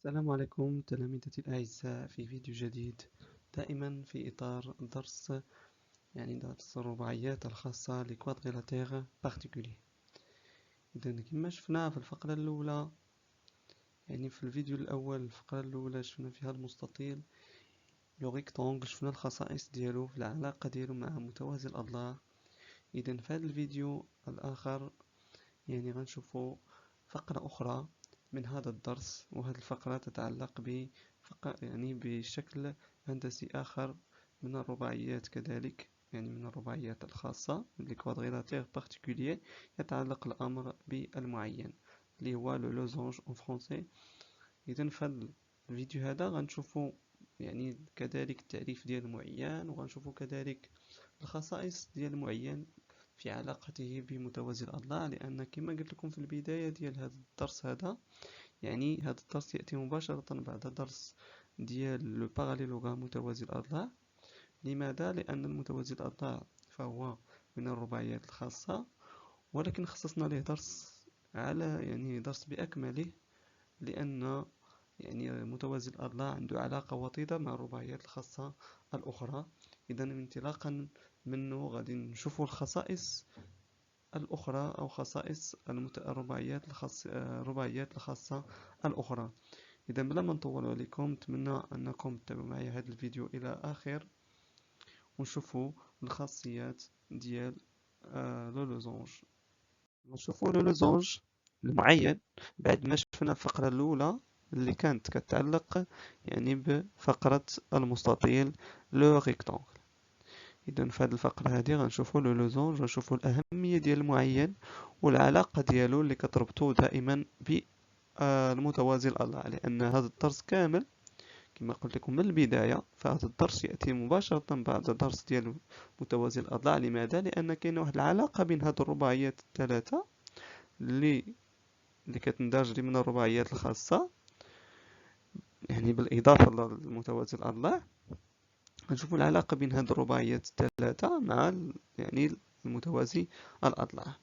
السلام عليكم تلاميذتي الأعزاء في فيديو جديد دائما في إطار درس الرباعيات الخاصة لكوادريلاتير بارتيكولي. إذا كما شفنا في الفقرة الأولى، في الفيديو الأول الفقرة الأولى شفنا فيها المستطيل لو ريكتونغل، شفنا الخصائص ديالو في العلاقة ديالو مع متوازي الأضلاع. إذا في هذا الفيديو الآخر غنشوفو فقرة أخرى من هذا الدرس، وهذه الفقرة تتعلق بشكل هندسي آخر من الرباعيات كذلك، من الرباعيات الخاصة لكوادريلاتير بارتيكولير. يتعلق الأمر بالمعين اللي هو لو لوزونج اون فرونسي. إذا في هذا الفيديو هذا غنشوفو كذلك التعريف ديال المعين، وغنشوفو كذلك الخصائص ديال المعين في علاقته بمتوازي الأضلاع، لأن كما قلت لكم في البداية ديال هذا الدرس هذا، هذا الدرس يأتي مباشرة بعد درس ديال لو باراليلوغرام متوازي الأضلاع. لماذا؟ لأن المتوازي الأضلاع فهو من الرباعيات الخاصة، ولكن خصصنا له درس على درس بأكمله، لأن متوازي الأضلاع عنده علاقة وطيدة مع الرباعيات الخاصة الأخرى. إذا انطلاقا منه غادي نشوفوا الخصائص الأخرى أو خصائص الرباعيات الخاصة الأخرى. إذا بلا ما نطول عليكم، نتمنى أنكم تتابعوا معي هذا الفيديو إلى آخر ونشوفوا الخاصيات ديال لو لوزونج. نشوفوا لو لوزونج المعين بعد ما شفنا الفقرة الأولى اللي كانت كتعلق بفقرة المستطيل لو ريكتونغل. إذا في هذه الفقرة هذه غنشوفوا لو لوزونج، غنشوفوا الأهمية ديال المعين والعلاقة ديالو اللي كتربطو دائما بالمتوازي الأضلاع، لأن هذا الدرس كامل كما قلت لكم من البداية، فهذا الدرس يأتي مباشرة بعد درس ديال متوازي الأضلاع. لماذا؟ لأن كاين واحد العلاقة بين هاد الرباعيات الثلاثة اللي كتندرج ضمن الرباعيات الخاصة، بالإضافة للمتوازي الأضلاع. نشوفوا العلاقة بين هاد الرباعيات الثلاثة مع المتوازي الأضلاع.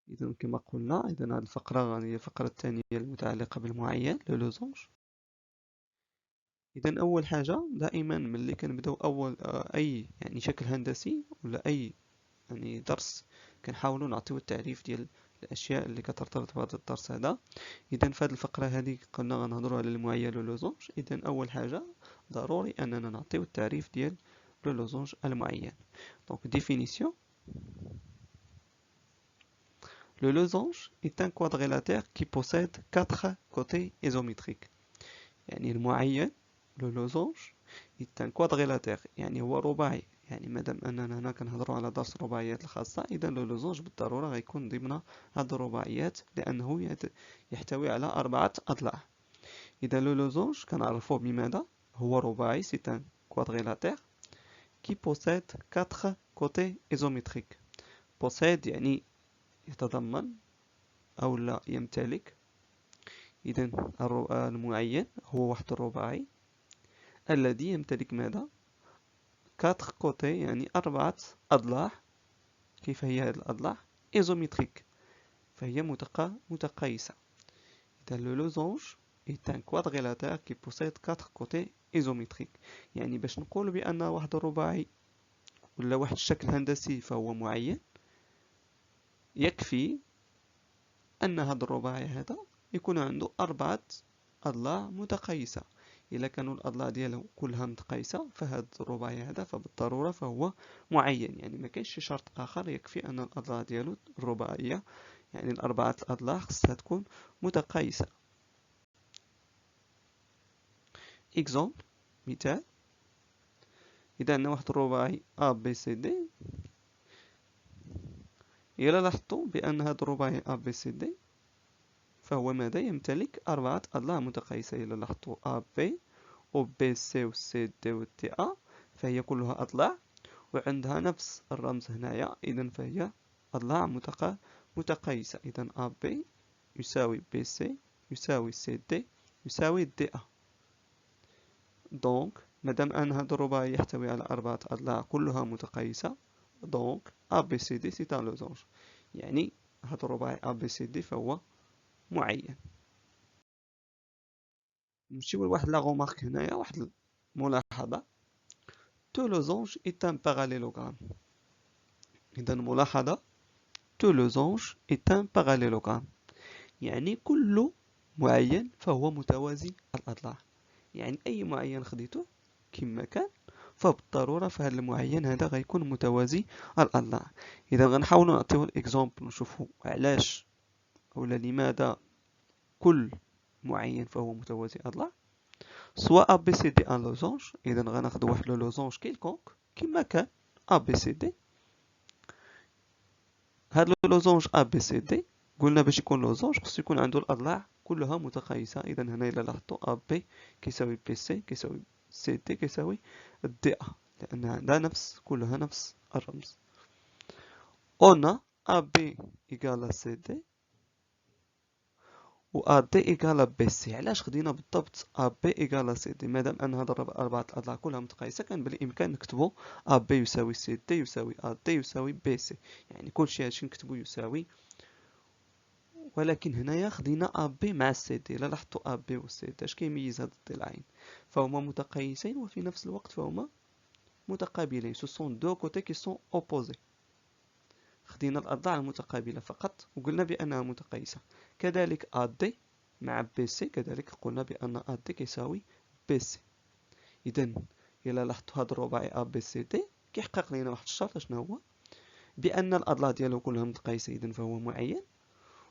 إذا كما قلنا، هذه الفقرة هي الفقرة الثانية المتعلقة بالمعين لو لوزونج. إذا أول حاجة دائما ملي كنبداو أول أي شكل هندسي ولا أي درس، كنحاولوا نعطيو التعريف ديال الأشياء اللي كترتبط بهذا الدرس هذا. إذا في هذه الفقرة هذه قلنا غنهضروا على المعين لو لوزونج. إذا أول حاجة ضروري أننا نعطيو التعريف ديال لو لوزونج المعين. دونك définition. Le losange est un quadrilatère qui possède 4 côtés isométriques. المعين لو لوزونج est un quadrilatère، هو رباعي. مادام اننا هنا كنهضروا على درس الرباعيات الخاصة، اذا لو لوزونج بالضرورة غيكون ضمن هاد الرباعيات، لانه يحتوي على 4 اضلاع. اذا لو لوزونج كنعرفوه بماذا؟ هو رباعي، c'est un quadrilatère qui possède 4 côtés isométriques. possède يتضمن أو لا يمتلك. إذا المعين هو واحد الرباعي الذي يمتلك ماذا؟ 4 كوتي، 4 أضلاع. كيف هي هذه الأضلاع؟ إيزومتريك، فهي متقايسة. إذا لو لوزونج est un quadrilatère qui possède 4 côtés isométriques. باش نقول بأن واحد الرباعي ولا واحد الشكل هندسي فهو معين، يكفي أن هذا الرباعي هذا يكون عنده 4 أضلاع متقايسة. إلا كانوا الأضلاع ديالو كلها متقايسة، فهذا الرباعي هذا فبالضرورة فهو معين. ما كاينش شي شرط آخر، يكفي أن الأضلاع ديالو الرباعية، الأربعة الأضلاع خصها تكون متقايسة. إكزومبل، مثال. إذا عندنا واحد الرباعي A B C D، إلا لاحظتوا بأن هذا الرباعي A B C D فهو ماذا؟ يمتلك 4 أضلاع متقايسة. إلا لاحظتوا A B و B C و C D و D A فهي كلها أضلاع وعندها نفس الرمز هنايا، إذا فهي أضلاع متقايسة. إذا A B يساوي B C يساوي C D يساوي D A. دونك مادام أن هذا الرباعي يحتوي على 4 أضلاع كلها متقايسة، دونك A B C D c'est un losange. هذا الرباعي A B C D فهو معين. نمشيو لواحد لا غومارك هنايا، واحد الملاحظة. تو لوزونج est un parallélogramme. إذا ملاحظة، تو لوزونج est un parallélogramme، يعني كل معين فهو متوازي الأضلاع. يعني أي معين خديته كما كان فبالضرورة فهذا المعين هذا غيكون متوازي الأضلاع. إذا غنحاولوا نعطيو الإكزومبل ونشوفوا علاش أولا لماذا كل معين فهو متوازي الأضلاع. سوا أ بي سي دي ان لوزونج، إذا غناخدو واحد لو لوزونج كيلكونك كما كان أ بي سي دي. هاد لو لوزونج أ بي سي دي قلنا باش يكون لوزونج خصو يكون عنده الأضلاع كلها متقايسة. إذا هنا إلا لاحظتو أ بي كيساوي بي سي كيساوي سي دي كيساوي دي أ، لأن عندها نفس كلها نفس الرمز. قلنا أ بي إيكالا سي دي و أ دي إيكالا بي سي. علاش خدينا بالضبط أ بي إيكالا سي دي؟ مادام أن هاد أربعة الأضلاع كلها متقايسة كان بالإمكان نكتبو أ بي يساوي سي دي يساوي أ دي يساوي بي سي، يعني كلشي هادشي نكتبو يساوي. ولكن هنايا خدينا أ بي مع سي دي. إلا لاحظتو أ بي و سي دي اش كيميز هاد الضلعين؟ فهما متقايسين وفي نفس الوقت فهما متقابلين. سو سون دو كوتي كي سون اوبوزي. خدينا الأضلاع المتقابلة فقط وقلنا بأنها متقايسة. كذلك أ دي مع بي سي كذلك قلنا بأن أ دي كيساوي بي سي. إذا إلا لاحظتو هاد الرباعي أ بي سي دي كيحقق لينا واحد الشرط شنو هو؟ بأن الأضلاع ديالو كلها متقايسة، إذا فهو معين.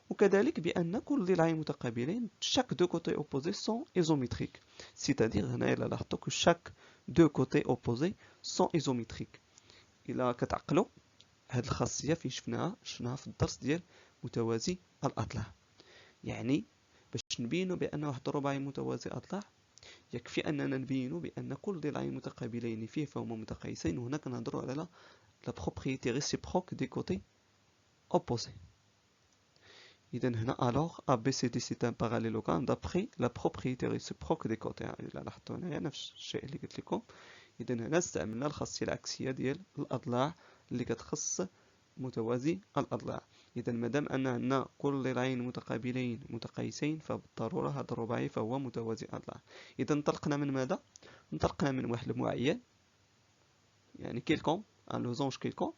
وكذلك بأن كل ضلعين متقابلين chaque deux côtés opposés sont isométriques. C'est-à-dire هنا إلا لاحظتو que chaque deux côtés opposés sont isométriques. إلا كتعقلوا هاد الخاصية فين شفناها في الدرس ديال متوازي الأضلاع. يعني باش نبينوا بأن واحد الرباعي متوازي الأضلاع يكفي أننا نبينوا بأن كل ضلعين متقابلين فيه فهما متقايسين، وهنا كنهضروا على la propriété réciproque des côtés opposés. إذا هنا alors ABCD c'est un parallélogramme d'après la propriété réciproque des côtés. إلا لاحظتوا هنايا نفس الشيء اللي قلت لكم. إذا هنا استعملنا الخاصية العكسية ديال الأضلاع اللي كتخص متوازي الأضلاع. إذا مادام أن عندنا كل ضلعين متقابلين متقايسين فبالضرورة هذا الرباعي فهو متوازي الأضلاع. إذا انطلقنا من ماذا؟ انطلقنا من واحد المعين، يعني كيلكون ان لوزونج كيلكون.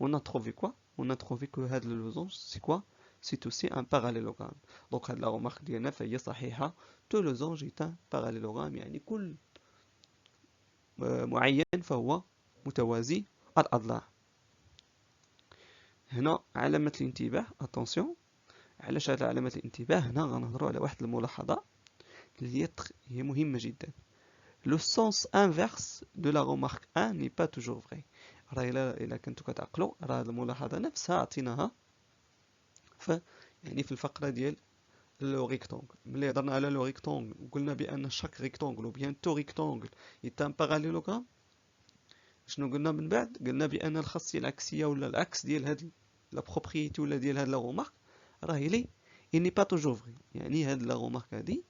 On a trouvé quoi? On a trouvé que هذا اللوزونج سي كوا؟ c'est aussi un parallélogramme. دونك هاد لا رومارك ديالنا فهي صحيحة. تو لوزونج est un parallélogramme، يعني كل معين فهو متوازي الأضلاع. هنا علامة الانتباه، اتونسيون. علاش هاد علامة الانتباه؟ هنا غنهضروا على واحد الملاحظة اللي هي مهمة جدا. لو سونس انفيرس دو لا رومارك 1 ني با توجور فري. راه الا كنتو كتعقلوا راه هاد الملاحظة نفسها عطيناها يعني في الفقرة ديال لو ريكتونغل. ملي هضرنا على لو ريكتونغل وقلنا بأن شاك ريكتونغل و بيان تو ريكتونغل est un parallélogramme، شنو قلنا من بعد؟ قلنا بأن الخاصية العكسية ولا العكس ديال هاد لا بروبريتي ولا ديال هاد لا رومارك راه لي إني با توجور فري. يعني هاد لا رومارك هادي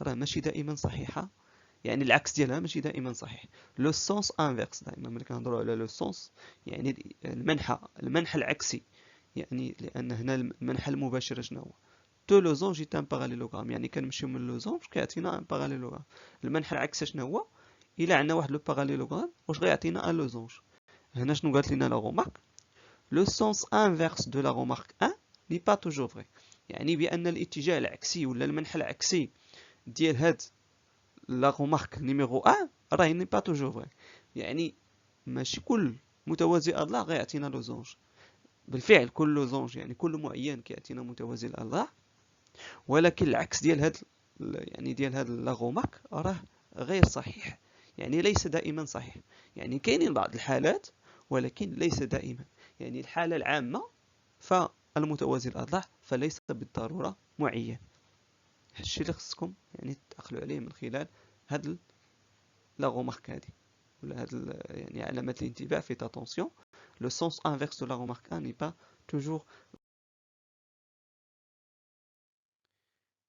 راه ماشي دائما صحيحة، يعني العكس ديالها ماشي دائما صحيح. لو سونس انفيرس دائما ملي كنهضروا على لو سونس يعني المنحى العكسي. يعني لأن هنا المنحى المباشر شنو هو؟ تو لوزونج est un parallélogramme، يعني كنمشيو من لوزونج كيعطينا ان باراليلوغرام. المنحى العكسي شنو هو؟ الا عندنا واحد لو باراليلوغرام واش غيعطينا ان لوزونج؟ هنا شنو قالت لنا لا رومارك؟ لو سونس انفيرس دو لا رومارك 1 ني با توجور فري، يعني بان الاتجاه العكسي ولا المنحى العكسي ديال هاد لا رومارك نيميرو 1 راه ني با توجور فري. يعني ماشي كل متوازي اضلاع غيعطينا لوزونج. بالفعل كل لوزونج يعني كل معين كيعطينا متوازي الاضلاع، ولكن العكس ديال هاد يعني ديال هاد لا رومارك راه غير صحيح، يعني ليس دائما صحيح. يعني كاينين بعض الحالات ولكن ليس دائما. يعني الحالة العامة فالمتوازي الأضلاع فليس بالضرورة معين. هادشي اللي خصكم يعني تعقلوا عليه من خلال هاد لا رومارك هادي ولا هاد يعني علامة الانتباه. في اتونسيون لو سونس انفيرس دو لا رومارك ان ني با توجور.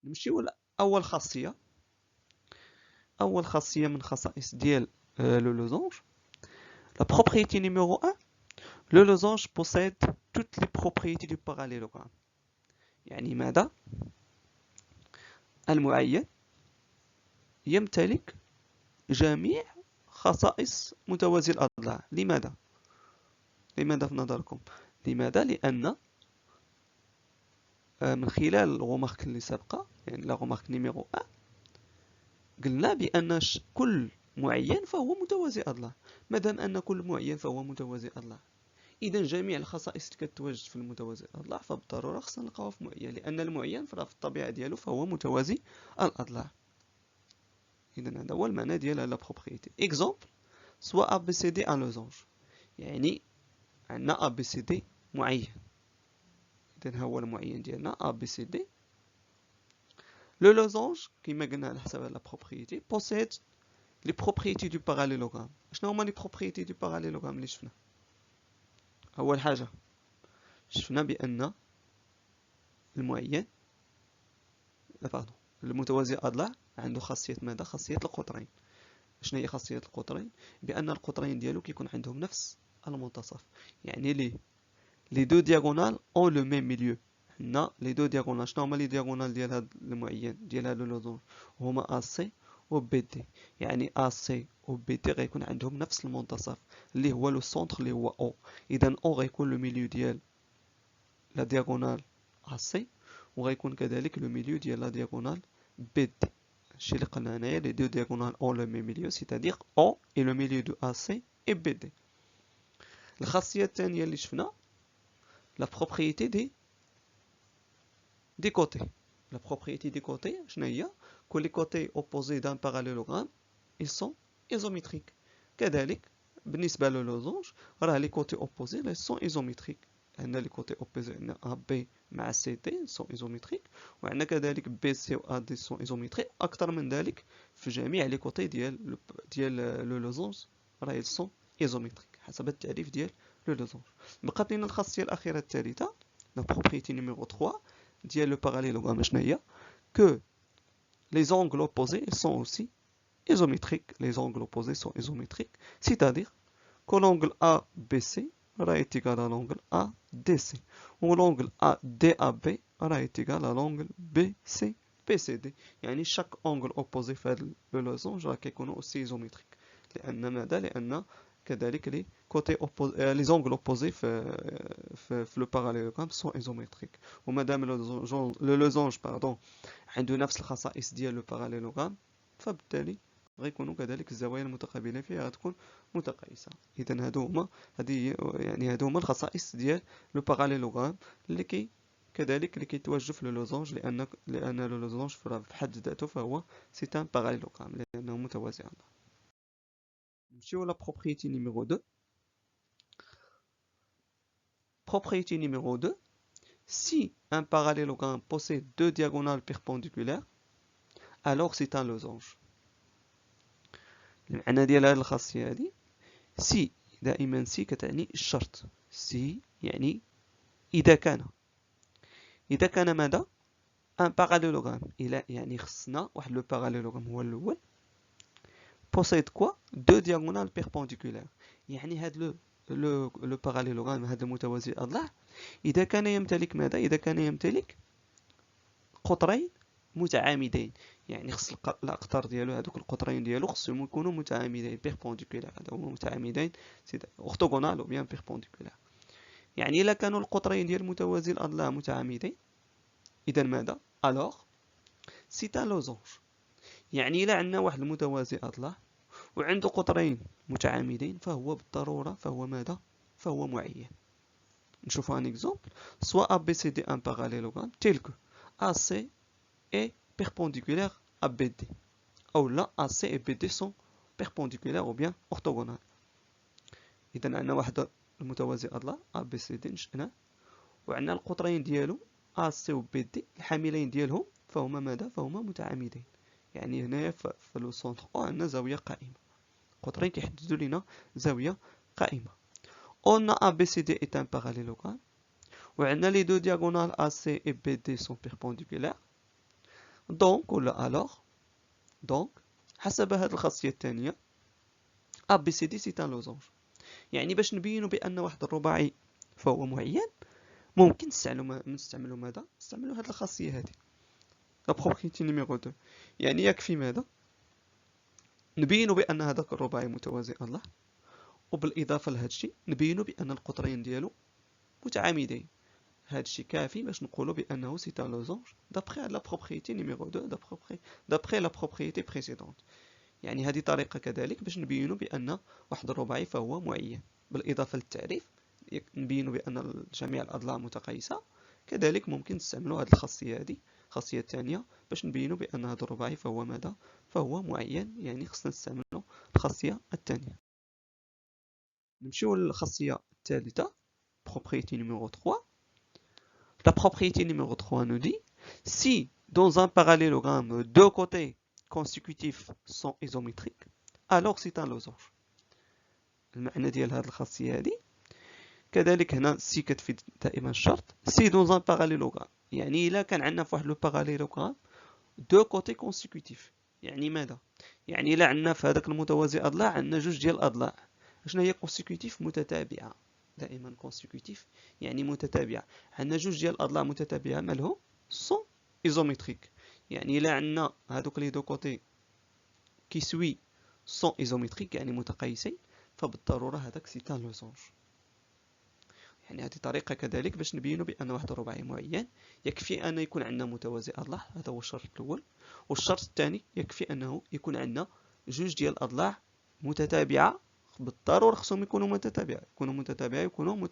نمشيو لأول خاصية. أول خاصية من خصائص ديال لو لوزونج، la propriété numéro 1. Le losange possède toutes les propriétés du parallélogramme. يعني ماذا؟ المعين يمتلك جميع خصائص متوازي الأضلاع. لماذا؟ لماذا في نظركم؟ لماذا؟ لأن من خلال الغومارك اللي سابقة، يعني لا غومارك نيميرو 1، قلنا بأن كل معين فهو متوازي أضلاع. مادام أن كل معين فهو متوازي أضلاع، إذا جميع الخصائص اللي كتواجد في المتوازي الأضلاع فبالضرورة خصنا نلقاوها في معين، لأن المعين في الطبيعة ديالو فهو متوازي الأضلاع. إذا هذا هو المعنى ديال لا بروبريتي. إكزومبل، سوا أ بي سي دي أن لوزونج، يعني عندنا أ بي سي دي معين. إذا هو المعين ديالنا أ بي سي دي. لو لوزونج كما قلنا على حسب لا بروبريتي بوسيد لي بروبريتي دو باراليلوغرام. شنو هما لي بروبريتي دو باراليلوغرام اللي شفنا؟ أول حاجة شفنا بأن المعين المتوازي الأضلاع عنده خاصية ماذا؟ خاصية القطرين. شنو هي خاصية القطرين؟ بأن القطرين ديالو كيكون عندهم نفس المنتصف، يعني لي دو دياغونال اون لو ميم ميليو. عندنا لي دو دياغونال. شنو هما لي دياغونال ديال هذا المعين ديال هذا لوزونج؟ هما ا سي و بي دي. يعني ا سي و بي دي غيكون عندهم نفس المنتصف اللي هو لو سونتر اللي هو او. اذا او غيكون لو ميليو ديال لا دياغونال ا سي، وغيكون كذلك لو ميليو ديال لا دياغونال بي دي. الشيء اللي قلنا هنايا لي دو دياغونال اون لو ميم ميليو، سيتادير او اي لو ميليو دو ا سي اي بي دي. الخاصية الثانية اللي شفنا la propriété des côtés. La propriété des côtés, que les côtés opposés d'un parallélogramme, ils sont isométriques. كذلك بالنسبة للوزونج راه les côtés opposés ils sont isométriques. عندنا les côtés opposés عندنا AB مع CD sont isométriques، وعندنا كذلك BC و AD sont isométriques. أكثر من ذلك في جميع les côtés ديال لو لوزونج راه ils sont isométriques حسب التعريف ديال لو لوزونج. بقات لنا الخاصية الأخيرة الثالثة، la propriété numéro 3 ديال لو باراليلوغرام. شنو هي؟ que les angles opposés sont aussi isométriques. Les angles opposés sont isométriques, c'est-à-dire que l'angle ABC est égal à l'angle ADC, ou l'angle ADAB est égal à l'angle BCD. يعني chaque angle opposé في le losange راه كيكونوا aussi isométriques. لأن ماذا؟ لأن كذلك les côtés opposés les angles opposés في le parallélogramme sont isométriques. ومادام le losange عنده نفس الخصائص ديال le parallélogramme، فبالتالي غيكونوا كذلك الزوايا المتقابلين فيها غتكون متقايسة. إذا هادو هما الخصائص ديال لو باراليلوغرام اللي كذلك اللي كيتواجدوا في لو لوزونج، لأن لو لوزونج في حد ذاته فهو سي ان باراليلوغرام لأنه متوازي. نمشيو لا بروبريتي نيميرو 2. Propriété numéro 2. Si un parallélogramme possède deux diagonales perpendiculaires, alors c'est un losange. المعنى ديال هذه الخاصية هذه سي، دائما سي كتعني الشرط. سي يعني إذا كان ماذا؟ ان باراليلوغرام، يعني خصنا واحد لو باراليلوغرام هو الأول possède quoi؟ deux diagonales perpendiculaires. يعني هاد لو باراليلوغرام، هذا المتوازي الأضلاع، إذا كان يمتلك ماذا؟ إذا كان يمتلك قطرين متعامدين. يعني خص الأقطار ديالو هذوك القطرين ديالو خصهم يكونوا متعامدين بيربونديكولار. هذا هما متعامدين اورثوغونال او بيان بيربونديكولار. يعني إلا كانوا القطرين ديال متوازي الأضلاع متعامدين، إذا ماذا؟ ألوغ سي ان لوزونج. يعني إلا عندنا واحد المتوازي أضلاع وعنده قطرين متعامدين فهو بالضرورة فهو ماذا؟ فهو معين. نشوف ان اكزومبل. سوا ABCD un parallélogramme tel que AC est perpendiculaire à BD. أو لا AC et BD sont perpendiculaires ou bien orthogonales. إذا عندنا واحد المتوازي أضلاع ABCD نشأناه، وعندنا القطرين ديالو AC و BD الحاملين ديالهم فهما ماذا؟ فهما متعامدين. يعني هنايا في لو سونتر او عندنا زاوية قائمة، قطرين كيحددوا لنا زاوية قائمة. On a ABCD est un parallélogramme وعندنا les deux diagonales AC et BD sont perpendiculaires. donc ولا alors donc حسب هذه الخاصية الثانية ABCD c'est un losange. يعني باش نبينوا بأن واحد الرباعي فهو معين ممكن نستعملوا ماذا؟ نستعملوا هذه الخاصية هذه لا بروبريتي نيميرو 2. يعني يكفي ماذا؟ نبينوا بان هذاك الرباعي متوازي اضلاع، وبالاضافه لهذا الشيء نبينوا بان القطرين ديالو متعامدين. هذا الشيء كافي باش نقولوا بانه سي ان لوزونج دابخي لا بروبريتي نيميرو 2 دابخي لا بروبريتي بريسيدونت. يعني هذه طريقه كذلك باش نبينوا بان واحد الرباعي فهو معين. بالاضافه للتعريف نبينوا بان جميع الاضلاع متقايسه. كذلك ممكن نستعملوا هذه الخاصيه هذه، الخاصيه الثانيه، باش نبينوا بان هذا الرباعي فهو ماذا؟ فهو معين. يعني خصنا نستعملوا الخاصيه الثانيه. نمشيو للخاصيه الثالثه، propriété numéro 3. La propriété numéro 3 nous dit si dans un parallélogramme deux côtés consécutifs sont isométriques, alors c'est un losange. المعنى ديال هذه الخاصيه هذه كذلك هنا سي كتفيد دائما الشرط. سي دون ان باراليلوغرام، يعني الا كان عندنا في واحد لو باراليلوغرام دو كوتي كونسيكوتيف. يعني ماذا؟ يعني الا عندنا في هذاك المتوازي اضلاع عندنا جوج ديال الاضلاع. شنو هي كونسيكوتيف؟ متتابعه. دائما كونسيكوتيف يعني متتابعه. عندنا جوج ديال الاضلاع متتابعه مالهم سون ايزومتريك. يعني الا عندنا هذوك لي دو كوتي كي سوي سون ايزومتريك يعني متقايسين، فبالضروره هذاك سي ان لوزونج. يعني هذه طريقة كذلك باش نبينوا بأن واحد الرباعي معين يكفي أن يكون عندنا متوازي أضلاع، هذا هو الشرط الأول. والشرط الثاني يكفي أنه يكون عندنا جوج ديال الأضلاع متتابعة. بالضرورة خصهم يكونوا متتابعة، يكونوا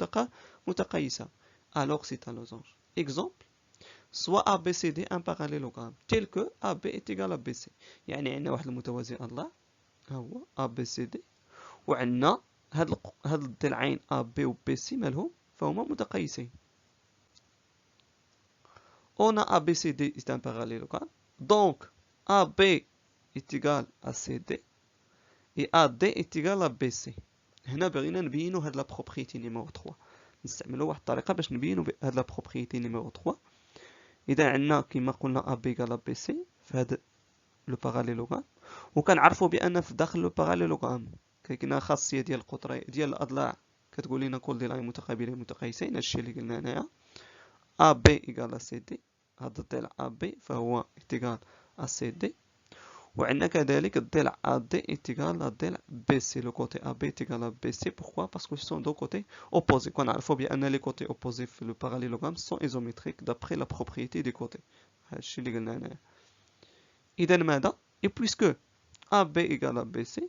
متقايسة. alors c'est un losange. Exemple, soit ABCD un parallélogramme tel que AB est égal à BC. يعني عندنا واحد المتوازي أضلاع هو ABCD، وعندنا هاد الضلعين AB و BC مالهم؟ فهما متقايسين. On a ABCD est un parallélogramme, donc AB est égal à CD et AD est égal à BC. هنا بغينا نبينوا هاد لا بروبريتي نيميرو 3. نستعملوا واحد الطريقه باش نبينوا هاد لا بروبريتي نيميرو 3. اذا عندنا كما قلنا AB égal à BC في هاد لو باراليلوغرام، وكنعرفوا بان في داخل لو باراليلوغرام كاينه خاصيه ديال القطرين ديال الاضلاع كتقول لنا كل ضلعين متقابلين متقايسين. هادشي اللي قلنا هنايا AB إيكال CD. هذا الضلع AB فهو إيكال CD، وعندنا كذلك الضلع AD إيكال الضلع BC. لو كوتي AB إيكال BC. pourquoi؟ parce que ce sont deux côtés opposés. كنعرفوا بأن لي كوتي opposés في لو باراليلوغرام sont isométriques d'après la propriété des côtés. هادشي اللي قلنا هنايا. إذا ماذا؟ et puisque AB إيكال BC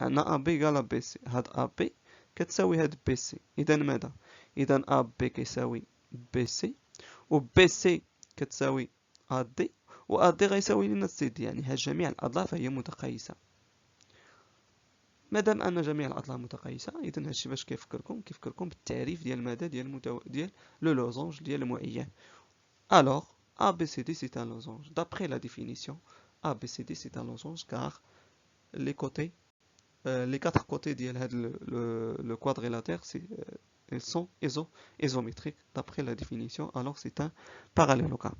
عندنا AB إيكال BC، هاد AB كتساوي هاد BC. إذا ماذا؟ إذا AB كيساوي BC و BC كتساوي AD، و AD غيساوي لنا CD. يعني هاد جميع الأضلاع فهي متقايسة. مادام أن جميع الأضلاع متقايسة، إذا هادشي باش كيفكركم بالتعريف ديال ماذا؟ ديال لو لوزونج ديال المعين. Alors ABCD c'est un losange. D'après la définition, ABCD c'est un losange car les côtés les quatre côtés ديال هاد le quadrilatère ils sont isométriques d'après la définition. Alors c'est un parallélogramme.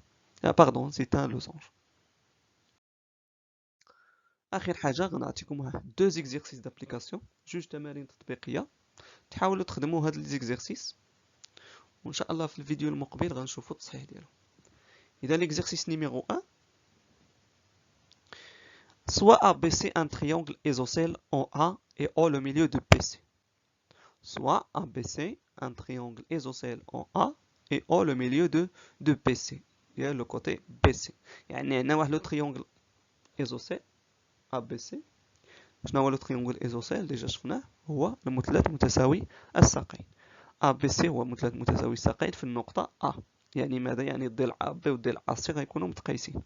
Pardon, c'est un losange. آخر حاجة غنعطيكم deux exercices d'application، جوج تمارين تطبيقية تحاولوا تخدموا هاد لي زيكزيرسيس، وإن شاء الله في الفيديو المقبل غنشوفوا التصحيح ديالهم. إذا l'exercice numéro 1: soit ABC un triangle isocèle en A et O le milieu de BC. Soit ABC un triangle isocèle en A et O le milieu de BC. Il y a le côté BC. يعني عندنا واحد لو triangle isocèle ABC. شنو هو لو triangle isocèle؟ ديجا شفناه، هو المثلث متساوي الساقين. ABC هو مثلث متساوي الساقين في النقطة A. يعني ماذا؟ يعني الضلع AB والضلع AC غيكونوا متقايسين.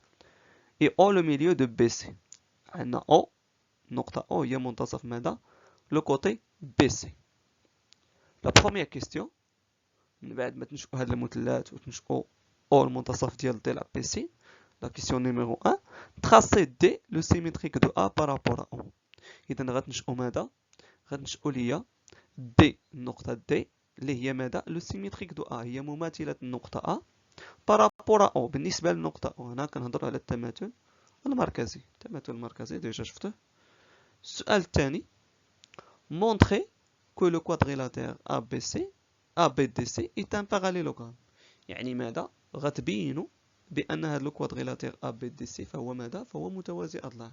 et O le milieu de BC. عندنا O، نقطة O هي منتصف ماذا؟ لو كوتي BC. لا بروميير كيستيون، من بعد ما تنشئوا هذا المثلث وتنشئوا O المنتصف ديال الضلع BC. لا كيستيون نيميرو 1: tracez D le symétrique de A par rapport à O. إذا غتنشئوا ماذا؟ غتنشئوا ليا D، النقطة D اللي هي ماذا؟ لو سيميتريك دو A، هي مماثلة النقطة A بارابور أو بالنسبة للنقطة أو. هنا كنهضر على التماثل المركزي. التماثل المركزي ديجا شفته. السؤال الثاني: montrer que le quadrilatère ABDC est un parallélogramme. يعني ماذا؟ غتبينوا بأن هذا الكوادريلاتير ABDC فهو ماذا؟ فهو متوازي أضلاع.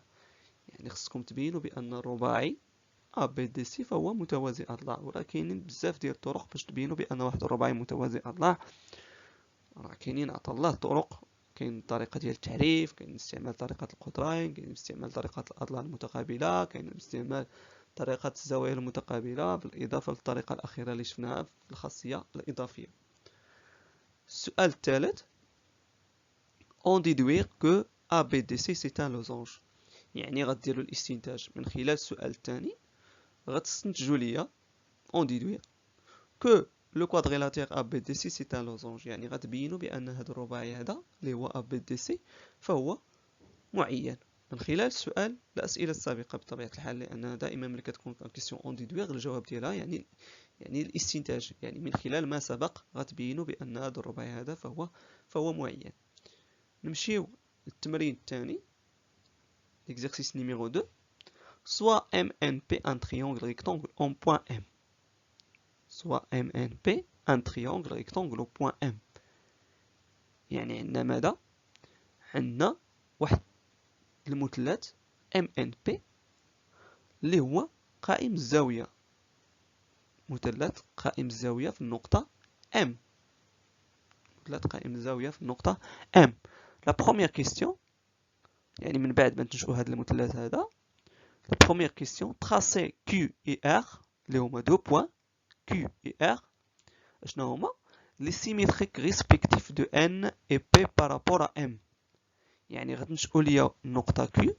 يعني خصكم تبينوا بان الرباعي ا بي دي سي فهو متوازي اضلاع، وراه كاينين بزاف ديال الطرق باش تبينوا بان واحد الرباعي متوازي اضلاع. راه كاينين عطا الله طرق، كاين الطريقه ديال التعريف، كاين استعمال طريقه القطرين، كاين استعمال طريقه الاضلاع المتقابله، كاين استعمال طريقه الزوايا المتقابله، بالاضافه للطريقه الاخيره اللي شفناها في الخاصيه الاضافيه. السؤال الثالث: on déduire que ABDC c'est un losange. يعني غديروا الاستنتاج من خلال السؤال الثاني، غتستنتجوا ليا on déduire que le quadrilatère ABDC c'est un losange. يعني غتبينوا بان هذا الرباعي هذا اللي هو ABDC فهو معين من خلال السؤال الاسئله السابقه بطبيعه الحال، لان دائما ملي كتكون كيسيون اون ديدويغ الجواب ديالها يعني الاستنتاج، يعني من خلال ما سبق غتبينوا بان هذا الرباعي هذا فهو معين. نمشيو للتمرين الثاني، l'exercice numéro 2. Soit MNP un triangle rectangle en point M. Soit MNP un triangle rectangle au point M. يعني عندنا ماذا؟ عندنا واحد المثلث MNP اللي هو قائم الزاوية، مثلث قائم الزاوية في النقطة M. مثلث قائم الزاوية في النقطة M. La première question، يعني من بعد ما تنشئوا هذا المثلث هذا، la première question: tracé Q et R اللي هما دو بوان Q et R، شنو هما؟ les symétriques respectifs de N et P par rapport à M. يعني غتنشئوا ليا النقطة Q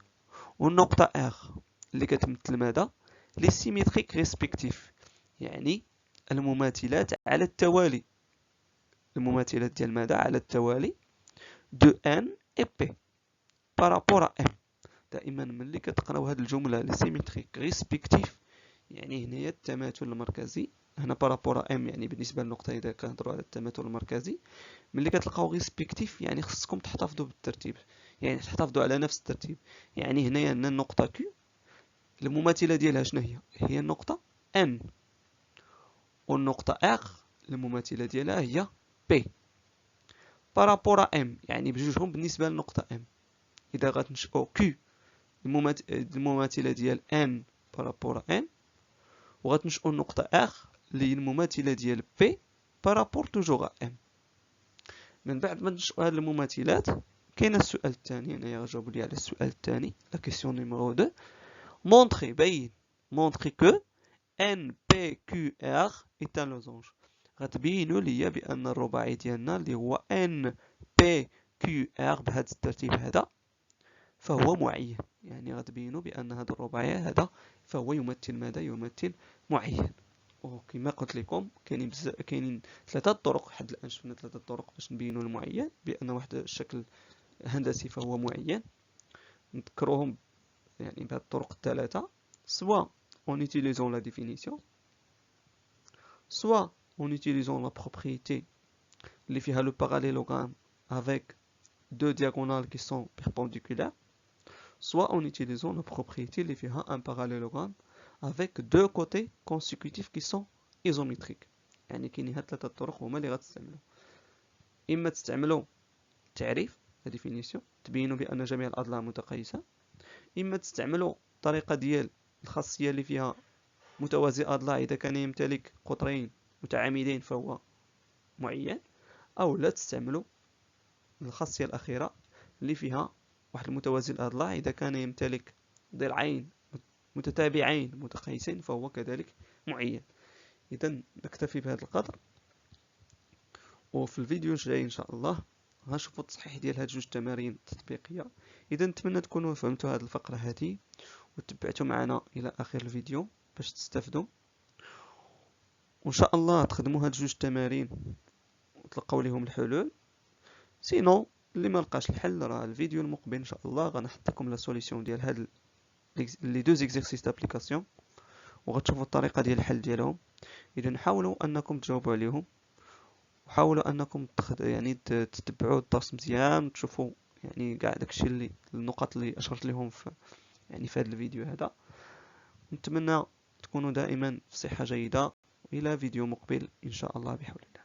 والنقطة R اللي كتمثل ماذا؟ les symétriques respectifs، يعني المماثلات على التوالي، المماثلات ديال ماذا؟ على التوالي de N et P par rapport à M. دائما ملي كتقراو هاد الجملة les symétriques respectifs يعني هنايا التماثل المركزي، هنا بارابورا ام يعني بالنسبه للنقطه اذا كنهضروا على التماثل المركزي. ملي كتلقاو ريسبكتيف يعني خصكم تحتفظوا بالترتيب، يعني تحتفظوا على نفس الترتيب. يعني هنايا عندنا النقطه كيو المماثله ديالها شنو هي النقطه ان، والنقطه ار المماثله ديالها هي بي بارابورا ام، يعني بجوجهم بالنسبه للنقطه ام. اذا غتنشئوا كيو المماثله ديال ان بارابورا ان، وغتنشئوا النقطه ار اللي هي المماثله ديال بي بارابور توجور ام. من بعد ما نشئوا هاد المماثلات كاين السؤال الثاني، انايا غنجاوب لي على السؤال الثاني لا كيسيون نيميرو 2. مونطري بين مونطري كو ان بي كيو ار ايت ان لوزونج. غتبينوا ليا بان الرباعي ديالنا اللي هو ان بي كيو ار بهذا الترتيب هذا فهو معين. يعني غتبينوا بان هذا الرباعي هذا فهو يمثل ماذا؟ يمثل معين. وكما قلت لكم كاينين ثلاثه طرق، حد الان شفنا ثلاثه طرق باش نبينوا المعين بان واحد الشكل هندسي فهو معين. نذكروهم يعني بهذه الطرق الثلاثه: سوا en utilisant la définition, soit en utilisant la propriété اللي فيها le parallélogramme avec deux diagonales qui sont perpendiculaires, soit en utilisant la propriété اللي فيها un parallélogramme avec deux côtés consécutifs qui sont isométriques. يعني كاينين هاد ثلاثه الطرق هما اللي غتستعملوا، اما تستعملوا التعريف لا ديفينيسيون تبينوا بان جميع الاضلاع متقايسه، اما تستعملوا الطريقه ديال الخاصيه اللي فيها متوازي اضلاع اذا كان يمتلك قطرين متعامدين فهو معين، او لا تستعملوا الخاصيه الاخيره اللي فيها واحد المتوازي الاضلاع اذا كان يمتلك ضلعين متتابعين متقايسين فهو كذلك معين. اذا نكتفي بهذا القدر، وفي الفيديو الجاي ان شاء الله غنشوفوا التصحيح ديال هاد جوج تمارين تطبيقيه. اذا نتمنى تكونوا فهمتوا هذه الفقره هذه وتبعتوا معنا الى اخر الفيديو باش تستافدوا، وان شاء الله تخدموا هاد جوج تمارين وتلقاو ليهم الحلول. سينو اللي ما لقاش الحل راه الفيديو المقبل ان شاء الله غنحط لكم لا سوليسيون ديال هاد لي دو زيكزيرسيس دابليكاسيون وغتشوفوا الطريقه ديال الحل ديالهم. اذا حاولوا انكم تجاوبوا عليهم، وحاولوا انكم يعني تتبعوا الدرس مزيان وتشوفوا يعني كاع داكشي اللي النقط اللي اشرت لهم في يعني في هذا الفيديو هذا. نتمنى تكونوا دائما في صحة جيدة، والى فيديو مقبل ان شاء الله بحول الله.